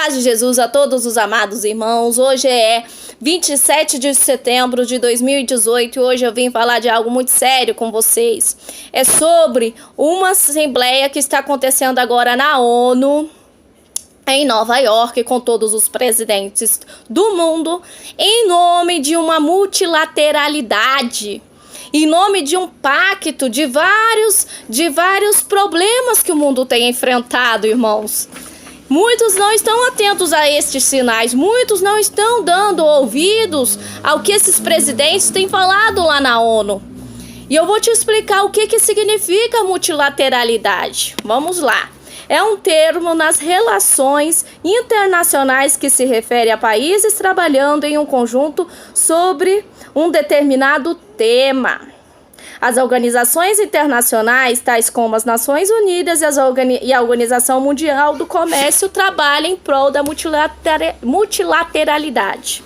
paz de Jesus a todos os amados irmãos. Hoje é 27 de setembro de 2018 e hoje eu vim falar de algo muito sério com vocês. É sobre uma assembleia que está acontecendo agora na ONU, em Nova York, com todos os presidentes do mundo, em nome de uma multilateralidade, em nome de um pacto de vários problemas que o mundo tem enfrentado, irmãos. Muitos não estão atentos a estes sinais, muitos não estão dando ouvidos ao que esses presidentes têm falado lá na ONU. E eu vou te explicar o que significa multilateralidade. Vamos lá. É um termo nas relações internacionais que se refere a países trabalhando em um conjunto sobre um determinado tema. As organizações internacionais, tais como as Nações Unidas e a Organização Mundial do Comércio, trabalham em prol da multilateralidade.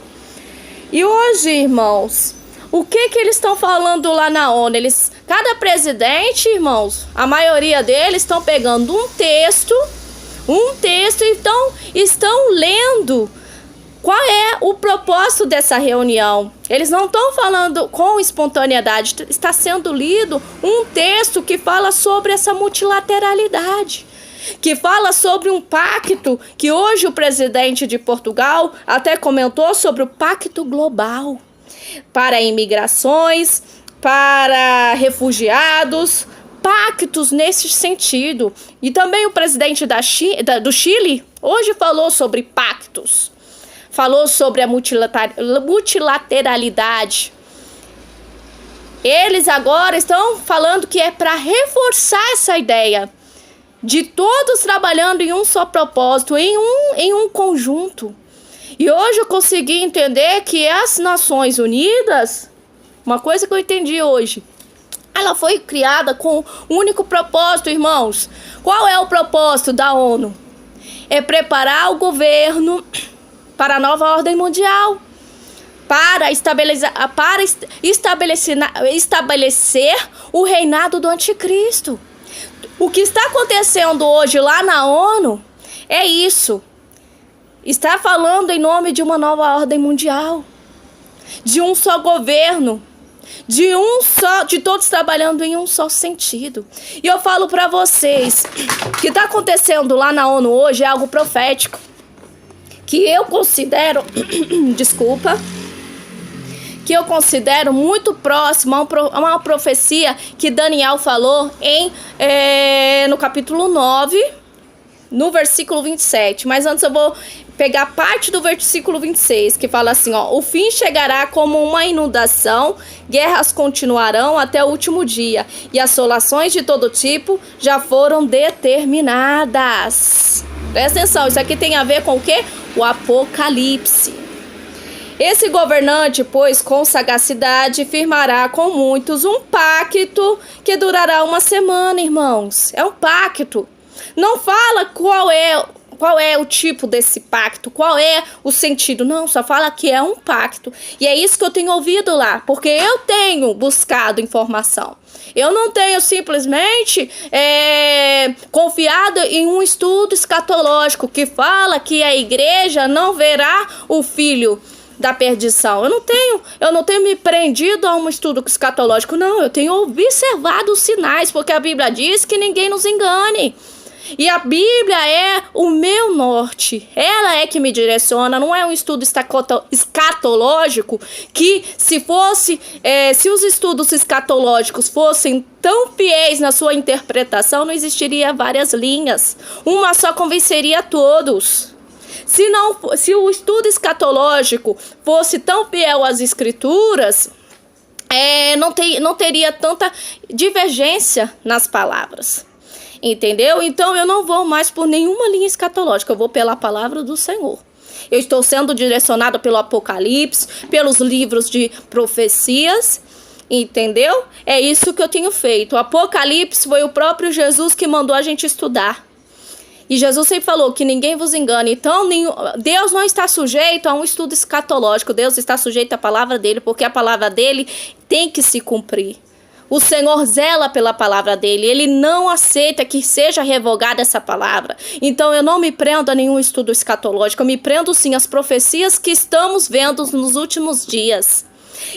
E hoje, irmãos, o que eles estão falando lá na ONU? Cada presidente, irmãos, a maioria deles estão pegando um texto e estão lendo qual é o propósito dessa reunião. Eles não estão falando com espontaneidade, está sendo lido um texto que fala sobre essa multilateralidade, que fala sobre um pacto que hoje o presidente de Portugal até comentou sobre o pacto global para imigrações, para refugiados, pactos nesse sentido. E também o presidente do Chile hoje falou sobre pactos, falou sobre a multilateralidade. Eles agora estão falando que é para reforçar essa ideia de todos trabalhando em um só propósito, em um conjunto. E hoje eu consegui entender que as Nações Unidas, uma coisa que eu entendi hoje, ela foi criada com um único propósito, irmãos. Qual é o propósito da ONU? É preparar o governo para a nova ordem mundial, para estabelecer o reinado do anticristo. O que está acontecendo hoje lá na ONU é isso. Está falando em nome de uma nova ordem mundial, de um só governo, de todos trabalhando em um só sentido. E eu falo para vocês, o que está acontecendo lá na ONU hoje é algo profético, que eu considero, que eu considero muito próximo a uma profecia que Daniel falou no capítulo 9, no versículo 27. Mas antes eu vou pegar parte do versículo 26, que fala assim, ó: o fim chegará como uma inundação, guerras continuarão até o último dia, e assolações de todo tipo já foram determinadas. Presta atenção, isso aqui tem a ver com o quê? O Apocalipse. Esse governante, pois, com sagacidade, firmará com muitos um pacto que durará uma semana, irmãos. É um pacto. Não fala qual é o tipo desse pacto, qual é o sentido. Não, só fala que é um pacto. E é isso que eu tenho ouvido lá, porque eu tenho buscado informação. Eu não tenho simplesmente confiado em um estudo escatológico que fala que a igreja não verá o filho da perdição. Eu não tenho me prendido a um estudo escatológico, não. Eu tenho observado os sinais, porque a Bíblia diz que ninguém nos engane. E a Bíblia é o meu norte, ela é que me direciona, não é um estudo escatológico que se os estudos escatológicos fossem tão fiéis na sua interpretação, não existiria várias linhas, uma só convenceria a todos. Se o estudo escatológico fosse tão fiel às escrituras, não teria tanta divergência nas palavras. Entendeu? Então eu não vou mais por nenhuma linha escatológica, eu vou pela palavra do Senhor. Eu estou sendo direcionada pelo Apocalipse, pelos livros de profecias, entendeu? É isso que eu tenho feito. O Apocalipse foi o próprio Jesus que mandou a gente estudar. E Jesus sempre falou que ninguém vos engane. Então, Deus não está sujeito a um estudo escatológico. Deus está sujeito à palavra dele, porque a palavra dele tem que se cumprir. O Senhor zela pela palavra dele. Ele não aceita que seja revogada essa palavra. Então eu não me prendo a nenhum estudo escatológico. Eu me prendo sim às profecias que estamos vendo nos últimos dias.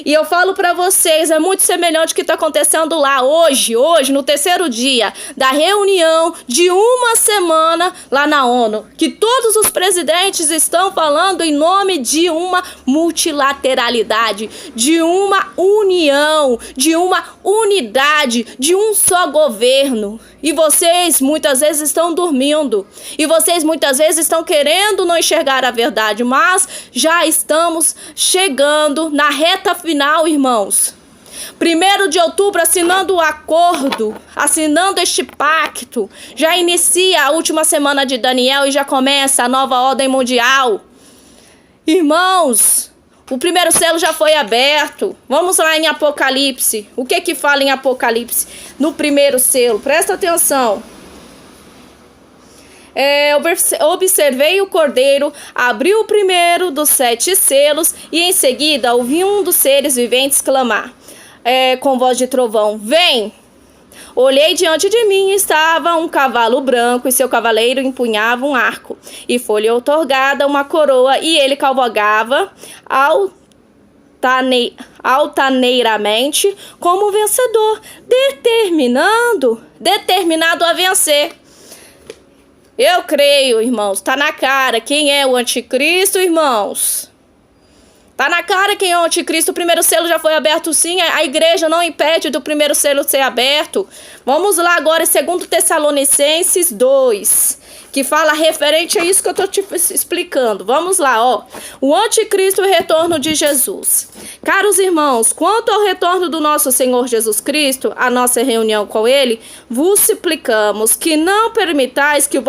E eu falo para vocês, é muito semelhante ao que está acontecendo lá hoje, no terceiro dia da reunião de uma semana lá na ONU, que todos os presidentes estão falando em nome de uma multilateralidade, de uma união, de uma unidade, de um só governo. E vocês muitas vezes estão dormindo. E vocês muitas vezes estão querendo não enxergar a verdade. Mas já estamos chegando na reta final, irmãos. 1º de outubro, assinando o acordo, assinando este pacto. Já inicia a última semana de Daniel e já começa a nova ordem mundial. Irmãos, o primeiro selo já foi aberto. Vamos lá em Apocalipse. O que fala em Apocalipse? No primeiro selo. Presta atenção. Observei o cordeiro, abriu o primeiro dos 7 selos e em seguida ouvi um dos seres viventes clamar com voz de trovão: vem! Olhei diante de mim e estava um cavalo branco e seu cavaleiro empunhava um arco e foi-lhe outorgada uma coroa e ele cavalgava altaneiramente como um vencedor, determinado a vencer. Eu creio, irmãos, está na cara quem é o anticristo, irmãos. Tá na cara quem é o anticristo. O primeiro selo já foi aberto sim. A igreja não impede do primeiro selo ser aberto. Vamos lá agora em 2 Tessalonicenses 2. Que fala referente a isso que eu estou te explicando. Vamos lá, ó. O anticristo e o retorno de Jesus. Caros irmãos, quanto ao retorno do nosso Senhor Jesus Cristo, a nossa reunião com Ele, vos suplicamos que não permitais que o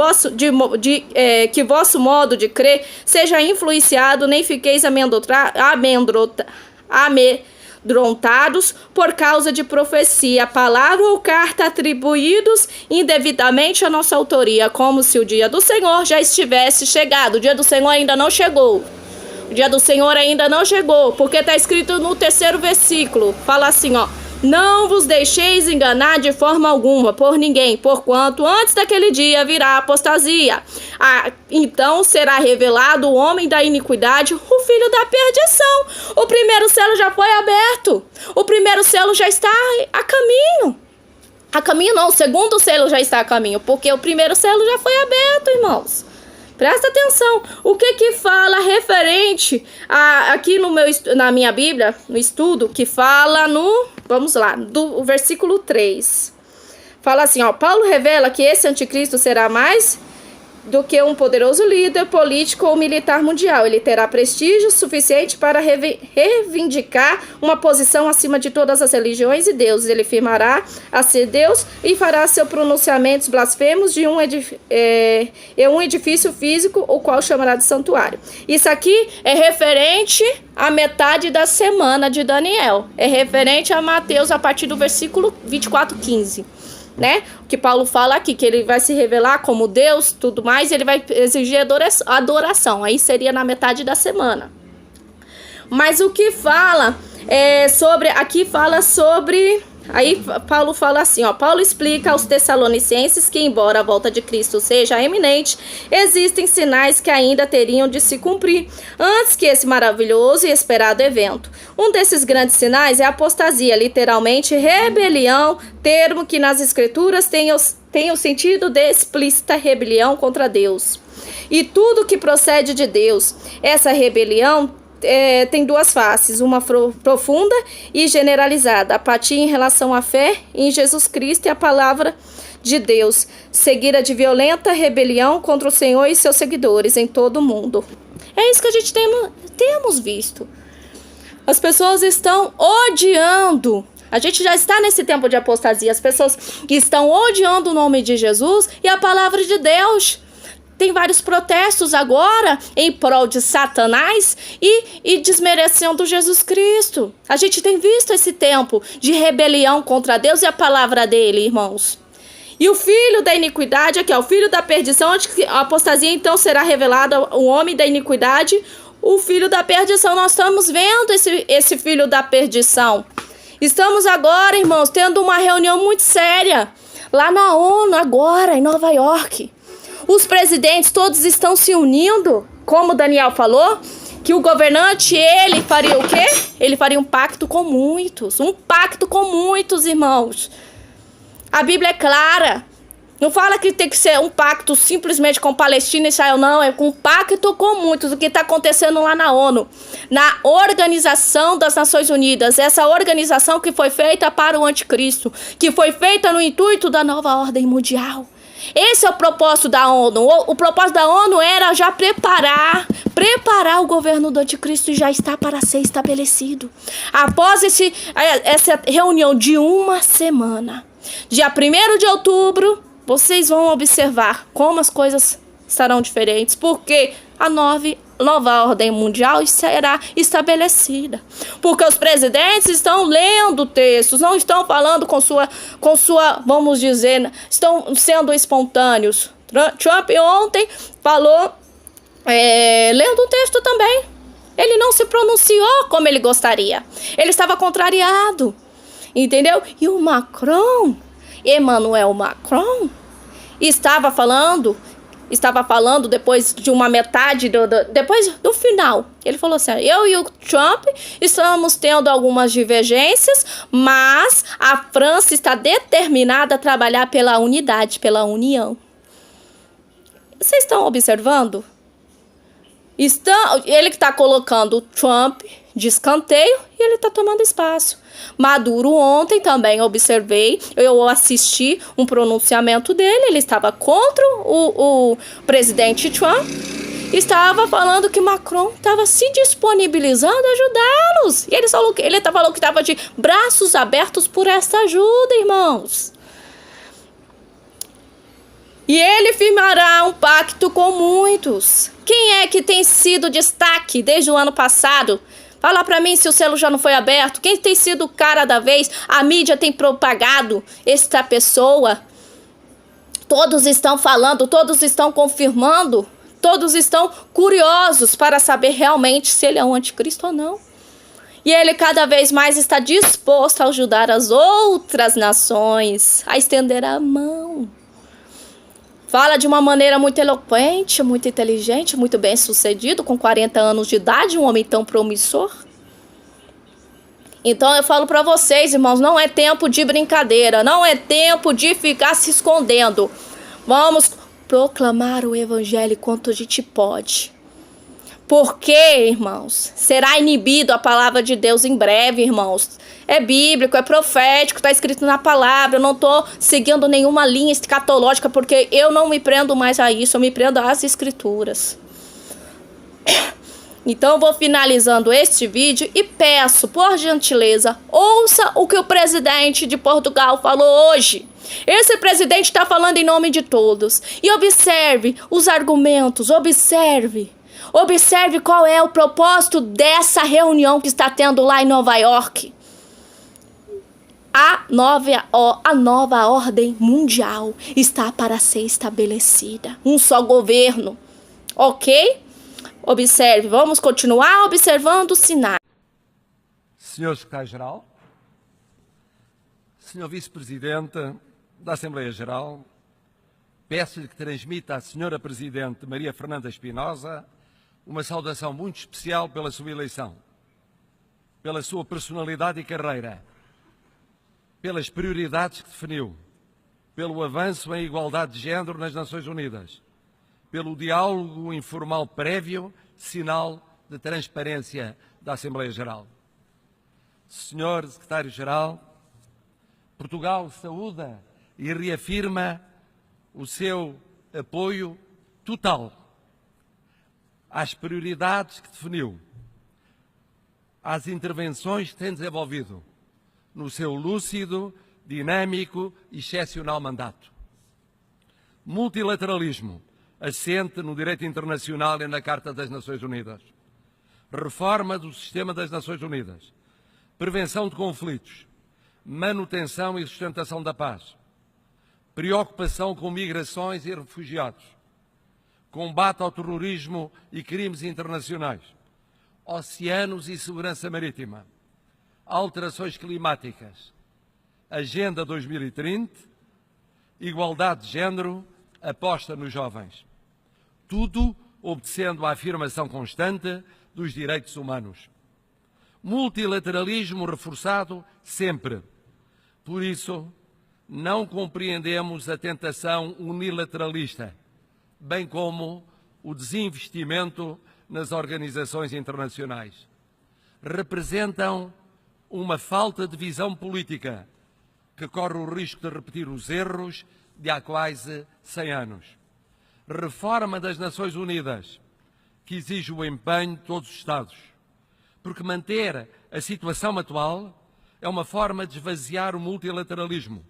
vosso modo de crer seja influenciado, nem fiqueis amedrontados por causa de profecia, palavra ou carta atribuídos indevidamente à nossa autoria, como se o dia do Senhor já estivesse chegado. O dia do Senhor ainda não chegou. O dia do Senhor ainda não chegou, porque está escrito no 3º versículo, fala assim, ó: não vos deixeis enganar de forma alguma por ninguém, porquanto antes daquele dia virá a apostasia. Então será revelado o homem da iniquidade, o filho da perdição. O primeiro selo já foi aberto. O primeiro selo já está a caminho. A caminho não, o segundo selo já está a caminho, porque o primeiro selo já foi aberto, irmãos. Presta atenção, o que fala referente aqui na minha Bíblia, no estudo, que fala vamos lá, do versículo 3. Fala assim, ó: Paulo revela que esse anticristo será mais do que um poderoso líder político ou militar mundial. Ele terá prestígio suficiente para reivindicar uma posição acima de todas as religiões e deuses. Ele afirmará a ser Deus e fará seus pronunciamentos blasfemos de um edifício físico, o qual chamará de santuário. Isso aqui é referente à metade da semana de Daniel. É referente a Mateus a partir do versículo 24:15. Né? O que Paulo fala aqui, que ele vai se revelar como Deus, tudo mais, ele vai exigir adoração. Aí seria na metade da semana. Mas o que fala aí Paulo fala assim, ó: Paulo explica aos Tessalonicenses que, embora a volta de Cristo seja eminente, existem sinais que ainda teriam de se cumprir antes que esse maravilhoso e esperado evento. Um desses grandes sinais é a apostasia, literalmente rebelião, termo que nas escrituras tem o sentido de explícita rebelião contra Deus. E tudo que procede de Deus, essa rebelião tem duas faces, uma profunda e generalizada: apatia em relação à fé em Jesus Cristo e a palavra de Deus, seguida de violenta rebelião contra o Senhor e seus seguidores em todo o mundo. É isso que a gente temos visto. As pessoas estão odiando. A gente já está nesse tempo de apostasia. As pessoas estão odiando o nome de Jesus e a palavra de Deus. Tem vários protestos agora em prol de Satanás e desmerecendo Jesus Cristo. A gente tem visto esse tempo de rebelião contra Deus e a palavra dele, irmãos. E o filho da iniquidade, aqui, o filho da perdição, a apostasia então será revelada, o homem da iniquidade, o filho da perdição. Nós estamos vendo esse filho da perdição. Estamos agora, irmãos, tendo uma reunião muito séria lá na ONU, agora, em Nova York. Os presidentes todos estão se unindo, como Daniel falou, que o governante, ele faria o quê? Ele faria um pacto com muitos, irmãos. A Bíblia é clara. Não fala que tem que ser um pacto simplesmente com Palestina e Israel, não. É um pacto com muitos. O que está acontecendo lá na ONU, na Organização das Nações Unidas. Essa organização que foi feita para o anticristo, que foi feita no intuito da nova ordem mundial. Esse é o propósito da ONU. O propósito da ONU era já preparar o governo do anticristo, e já está para ser estabelecido. Após essa reunião de uma semana, dia 1º de outubro, vocês vão observar como as coisas estarão diferentes, porque a nova ordem mundial será estabelecida. Porque os presidentes estão lendo textos, não estão falando com sua, vamos dizer, estão sendo espontâneos. Trump ontem falou, lendo um texto também. Ele não se pronunciou como ele gostaria. Ele estava contrariado, entendeu? E o Macron, Emmanuel Macron, estava falando depois de uma metade, depois do final. Ele falou assim: eu e o Trump estamos tendo algumas divergências, mas a França está determinada a trabalhar pela unidade, pela união. Vocês estão observando? Ele que está colocando o Trump de escanteio e ele está tomando espaço. Maduro ontem também eu assisti um pronunciamento dele, ele estava contra o presidente Trump, estava falando que Macron estava se disponibilizando a ajudá-los. E ele falou que estava de braços abertos por essa ajuda, irmãos. E ele firmará um pacto com muitos. Quem é que tem sido destaque desde o ano passado? Fala pra mim se o selo já não foi aberto. Quem tem sido o cara da vez? A mídia tem propagado esta pessoa. Todos estão falando, todos estão confirmando, todos estão curiosos para saber realmente se ele é um anticristo ou não. E ele cada vez mais está disposto a ajudar as outras nações, a estender a mão. Fala de uma maneira muito eloquente, muito inteligente, muito bem sucedido, com 40 anos de idade, um homem tão promissor. Então eu falo para vocês, irmãos, não é tempo de brincadeira, não é tempo de ficar se escondendo. Vamos proclamar o evangelho quanto a gente pode. Porque, irmãos, será inibido a palavra de Deus em breve, irmãos. É bíblico, é profético, está escrito na palavra. Eu não estou seguindo nenhuma linha escatológica, porque eu não me prendo mais a isso, eu me prendo às escrituras. Então eu vou finalizando este vídeo e peço, por gentileza, ouça o que o presidente de Portugal falou hoje. Esse presidente está falando em nome de todos. E observe os argumentos, observe qual é o propósito dessa reunião que está tendo lá em Nova York. A nova ordem mundial está para ser estabelecida. Um só governo. Ok? Observe, vamos continuar observando os sinais. Senhor Secretário-Geral, Senhor Vice-Presidente da Assembleia Geral, peço-lhe que transmita à Senhora Presidente Maria Fernanda Espinosa uma saudação muito especial pela sua eleição, pela sua personalidade e carreira, pelas prioridades que definiu, pelo avanço em igualdade de género nas Nações Unidas, pelo diálogo informal prévio, sinal de transparência da Assembleia Geral. Senhor Secretário-Geral, Portugal saúda e reafirma o seu apoio total às prioridades que definiu, às intervenções que tem desenvolvido no seu lúcido, dinâmico e excepcional mandato. Multilateralismo, assente no direito internacional e na Carta das Nações Unidas. Reforma do sistema das Nações Unidas. Prevenção de conflitos. Manutenção e sustentação da paz. Preocupação com migrações e refugiados. Combate ao terrorismo e crimes internacionais. Oceanos e segurança marítima. alterações climáticas, Agenda 2030, igualdade de género, aposta nos jovens. Tudo obedecendo à afirmação constante dos direitos humanos. Multilateralismo reforçado sempre. Por isso, não compreendemos a tentação unilateralista, bem como o desinvestimento nas organizações internacionais. Representam uma falta de visão política que corre o risco de repetir os erros de há quase 100 anos. Reforma das Nações Unidas, que exige o empenho de todos os Estados, porque manter a situação atual é uma forma de esvaziar o multilateralismo,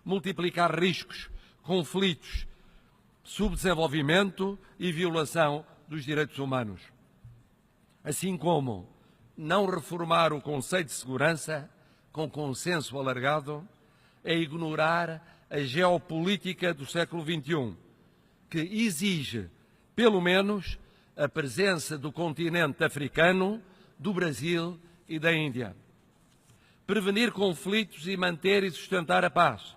multiplicar riscos, conflitos, subdesenvolvimento e violação dos direitos humanos. Assim como não reformar o conceito de segurança com consenso alargado é ignorar a geopolítica do século XXI, que exige, pelo menos, a presença do continente africano, do Brasil e da Índia. Prevenir conflitos e manter e sustentar a paz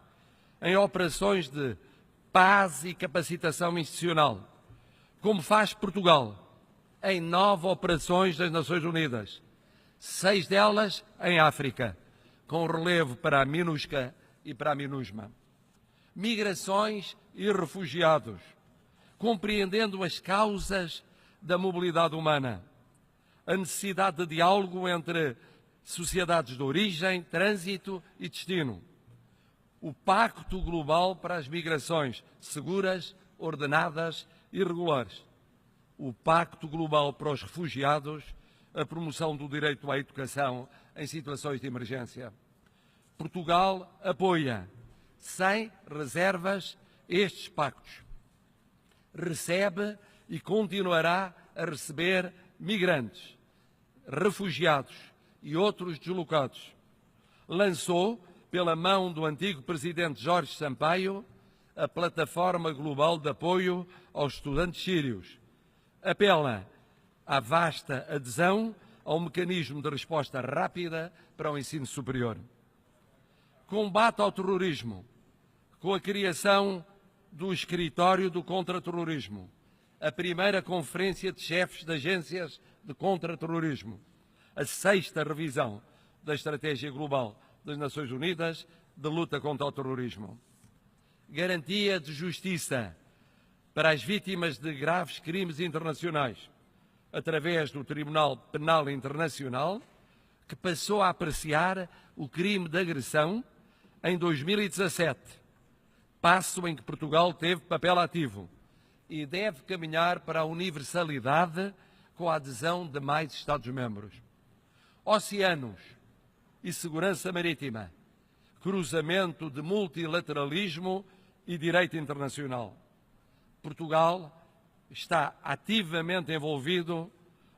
em operações de paz e capacitação institucional, como faz Portugal em 9 operações das Nações Unidas, 6 delas em África, com relevo para a MINUSCA e para a MINUSMA. Migrações e refugiados, compreendendo as causas da mobilidade humana, a necessidade de diálogo entre sociedades de origem, trânsito e destino, o Pacto Global para as Migrações seguras, ordenadas e regulares, o Pacto Global para os Refugiados, a promoção do direito à educação em situações de emergência. Portugal apoia, sem reservas, estes pactos. Recebe e continuará a receber migrantes, refugiados e outros deslocados. Lançou, pela mão do antigo presidente Jorge Sampaio, a Plataforma Global de Apoio aos Estudantes Sírios. Apela à vasta adesão ao mecanismo de resposta rápida para o ensino superior. Combate ao terrorismo, com a criação do Escritório do Contra-Terrorismo, a primeira conferência de chefes de agências de contra-terrorismo, a 6ª revisão da Estratégia Global das Nações Unidas de luta contra o terrorismo. Garantia de justiça para as vítimas de graves crimes internacionais, através do Tribunal Penal Internacional, que passou a apreciar o crime de agressão em 2017, passo em que Portugal teve papel ativo e deve caminhar para a universalidade com a adesão de mais Estados-membros. Oceanos e segurança marítima, cruzamento de multilateralismo e direito internacional. Portugal está ativamente envolvido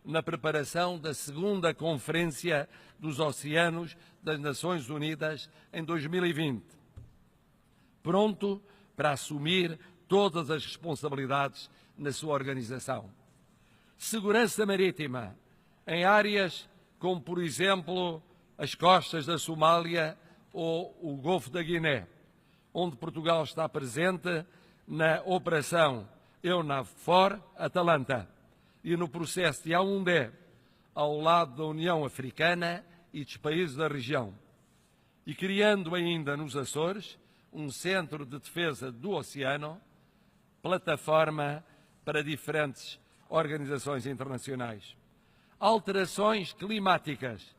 na preparação da 2ª Conferência dos Oceanos das Nações Unidas em 2020, pronto para assumir todas as responsabilidades na sua organização. Segurança marítima em áreas como, por exemplo, as costas da Somália ou o Golfo da Guiné, onde Portugal está presente na Operação EUNAVFOR Atalanta e no processo de Yaoundé, ao lado da União Africana e dos países da região, e criando ainda nos Açores um centro de defesa do oceano, plataforma para diferentes organizações internacionais. Alterações climáticas,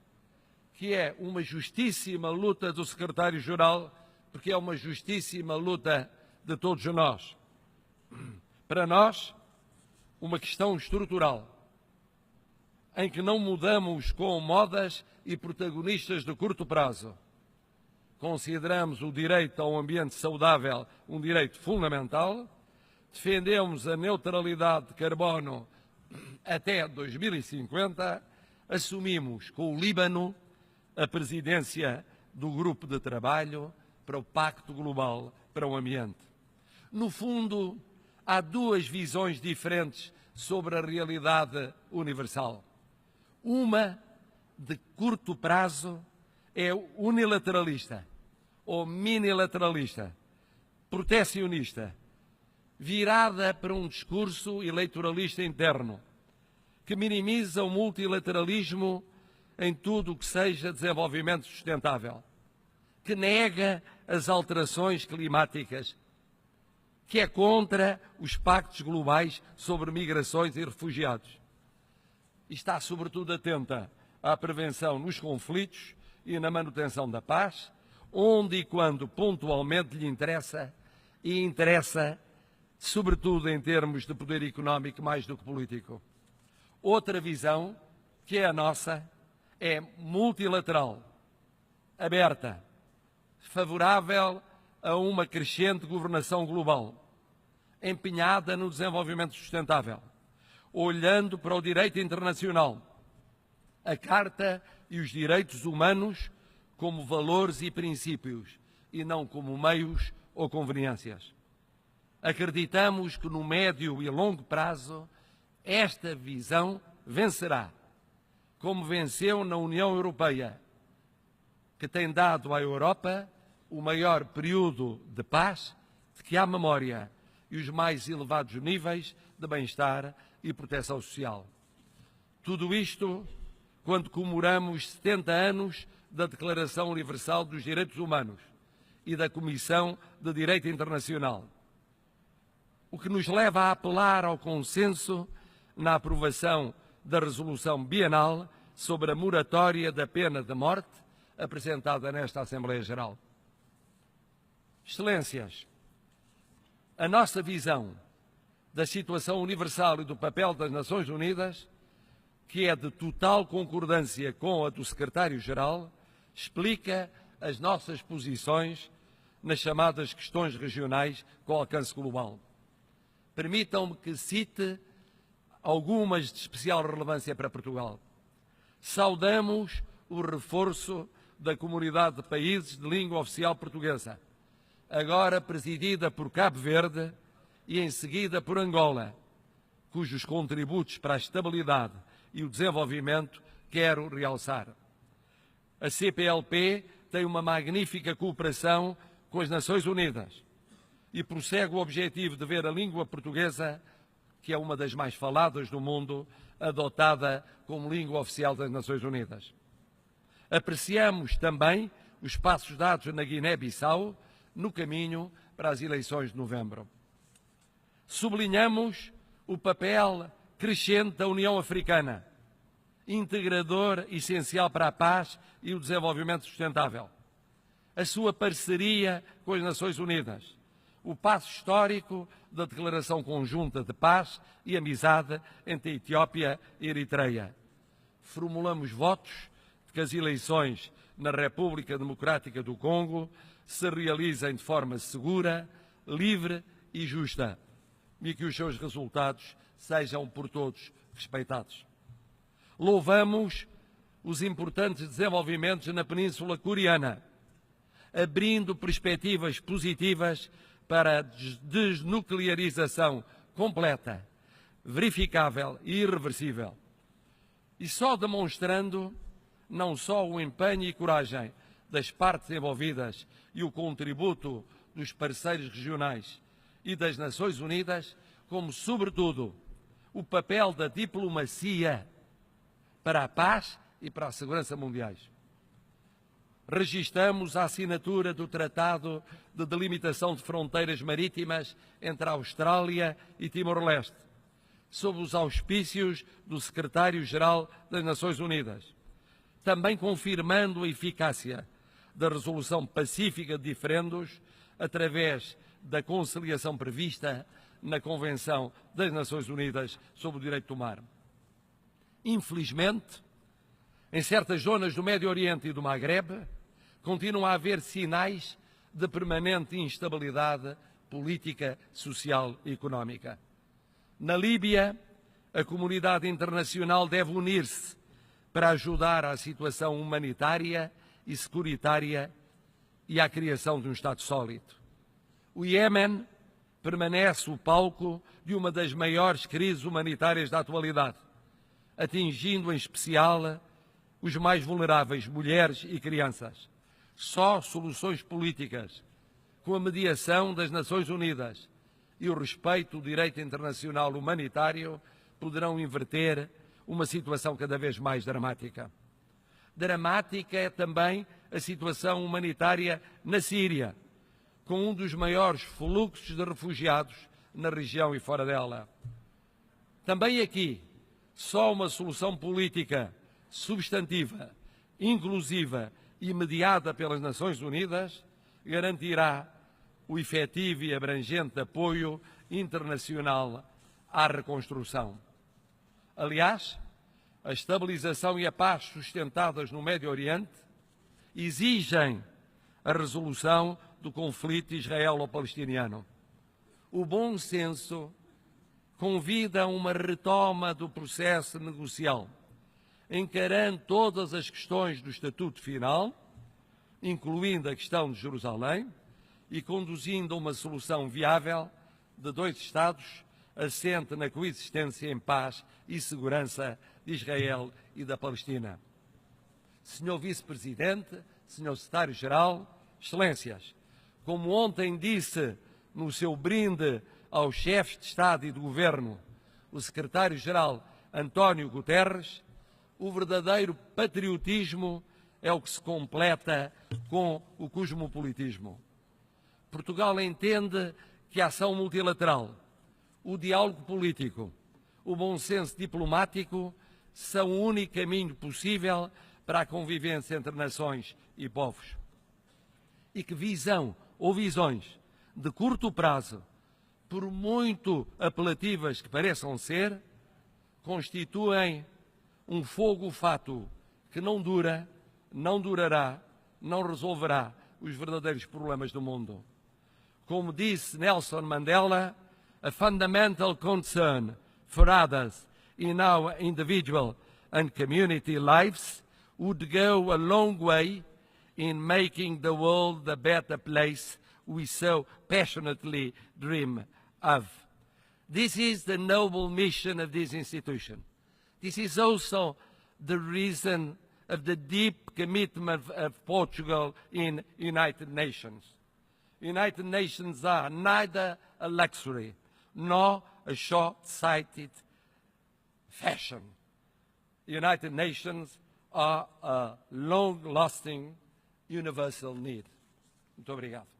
que é uma justíssima luta do secretário-geral, porque é uma justíssima luta de todos nós. Para nós, uma questão estrutural, em que não mudamos com modas e protagonistas de curto prazo. Consideramos o direito a um ambiente saudável um direito fundamental, defendemos a neutralidade de carbono até 2050, assumimos com o Líbano a presidência do Grupo de Trabalho para o Pacto Global para o Ambiente. No fundo, há 2 visões diferentes sobre a realidade universal. Uma de curto prazo é unilateralista ou minilateralista, protecionista, virada para um discurso eleitoralista interno, que minimiza o multilateralismo em tudo o que seja desenvolvimento sustentável, que nega as alterações climáticas, que é contra os pactos globais sobre migrações e refugiados. E está, sobretudo, atenta à prevenção nos conflitos e na manutenção da paz, onde e quando pontualmente lhe interessa, e interessa, sobretudo em termos de poder económico mais do que político. Outra visão, que é a nossa, é multilateral, aberta, favorável a uma crescente governação global, empenhada no desenvolvimento sustentável, olhando para o direito internacional, a Carta e os direitos humanos como valores e princípios, e não como meios ou conveniências. Acreditamos que no médio e longo prazo esta visão vencerá, como venceu na União Europeia, que tem dado à Europa o maior período de paz de que há memória e os mais elevados níveis de bem-estar e proteção social. Tudo isto quando comemoramos 70 anos da Declaração Universal dos Direitos Humanos e da Comissão de Direito Internacional, o que nos leva a apelar ao consenso na aprovação da resolução bienal sobre a moratória da pena de morte apresentada nesta Assembleia Geral. Excelências, a nossa visão da situação universal e do papel das Nações Unidas, que é de total concordância com a do Secretário-Geral, explica as nossas posições nas chamadas questões regionais com alcance global. Permitam-me que cite algumas de especial relevância para Portugal. Saudamos o reforço da Comunidade de Países de Língua Oficial Portuguesa, agora presidida por Cabo Verde e em seguida por Angola, cujos contributos para a estabilidade e o desenvolvimento quero realçar. A CPLP tem uma magnífica cooperação com as Nações Unidas e prossegue o objetivo de ver a língua portuguesa, que é uma das mais faladas do mundo, adotada como língua oficial das Nações Unidas. Apreciamos também os passos dados na Guiné-Bissau no caminho para as eleições de novembro. Sublinhamos o papel crescente da União Africana, integrador essencial para a paz e o desenvolvimento sustentável. A sua parceria com as Nações Unidas, o passo histórico da Declaração Conjunta de Paz e Amizade entre a Etiópia e a Eritreia. Formulamos votos de que as eleições na República Democrática do Congo se realizem de forma segura, livre e justa, e que os seus resultados sejam por todos respeitados. Louvamos os importantes desenvolvimentos na Península Coreana, abrindo perspectivas positivas para a desnuclearização completa, verificável e irreversível. E só demonstrando não só o empenho e coragem das partes envolvidas e o contributo dos parceiros regionais e das Nações Unidas, como, sobretudo, o papel da diplomacia para a paz e para a segurança mundiais. Registramos a assinatura do Tratado de Delimitação de Fronteiras Marítimas entre a Austrália e Timor-Leste, sob os auspícios do Secretário-Geral das Nações Unidas, também confirmando a eficácia da resolução pacífica de diferendos através da conciliação prevista na Convenção das Nações Unidas sobre o Direito do Mar. Infelizmente, em certas zonas do Médio Oriente e do Magrebe, continuam a haver sinais de permanente instabilidade política, social e económica. Na Líbia, a comunidade internacional deve unir-se para ajudar à situação humanitária e securitária e à criação de um Estado sólido. O Iémen permanece o palco de uma das maiores crises humanitárias da atualidade, atingindo em especial os mais vulneráveis, mulheres e crianças. Só soluções políticas, com a mediação das Nações Unidas e o respeito do direito internacional humanitário, poderão inverter uma situação cada vez mais dramática. Dramática é também a situação humanitária na Síria, com um dos maiores fluxos de refugiados na região e fora dela. Também aqui, só uma solução política substantiva, inclusiva e mediada pelas Nações Unidas garantirá o efetivo e abrangente apoio internacional à reconstrução. Aliás, a estabilização e a paz sustentadas no Médio Oriente exigem a resolução do conflito israelo-palestiniano. O bom senso convida a uma retoma do processo negocial, encarando todas as questões do Estatuto Final, incluindo a questão de Jerusalém, e conduzindo a uma solução viável de dois Estados assente na coexistência em paz e segurança de Israel e da Palestina. Senhor Vice-Presidente, Senhor Secretário-Geral, Excelências, como ontem disse no seu brinde aos chefes de Estado e de Governo o Secretário-Geral António Guterres, o verdadeiro patriotismo é o que se completa com o cosmopolitismo. Portugal entende que a ação multilateral, o diálogo político, o bom senso diplomático são o único caminho possível para a convivência entre nações e povos. E que visão ou visões de curto prazo, por muito apelativas que pareçam ser, constituem um fogo fato que não dura, não durará, não resolverá os verdadeiros problemas do mundo. Como disse Nelson Mandela, a fundamental concern for others in our individual and community lives would go a long way in making the world the better place we so passionately dream of. This is the noble mission of this institution. This is also the reason of the deep commitment of Portugal in United Nations. United Nations are neither a luxury nor a short-sighted fashion. United Nations are a long-lasting universal need. Muito obrigado.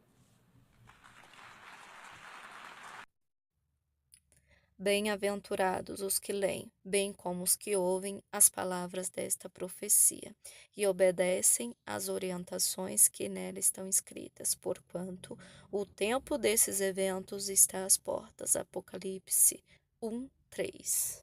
Bem-aventurados os que leem, bem como os que ouvem as palavras desta profecia e obedecem às orientações que nela estão escritas, porquanto o tempo desses eventos está às portas. Apocalipse 1:3.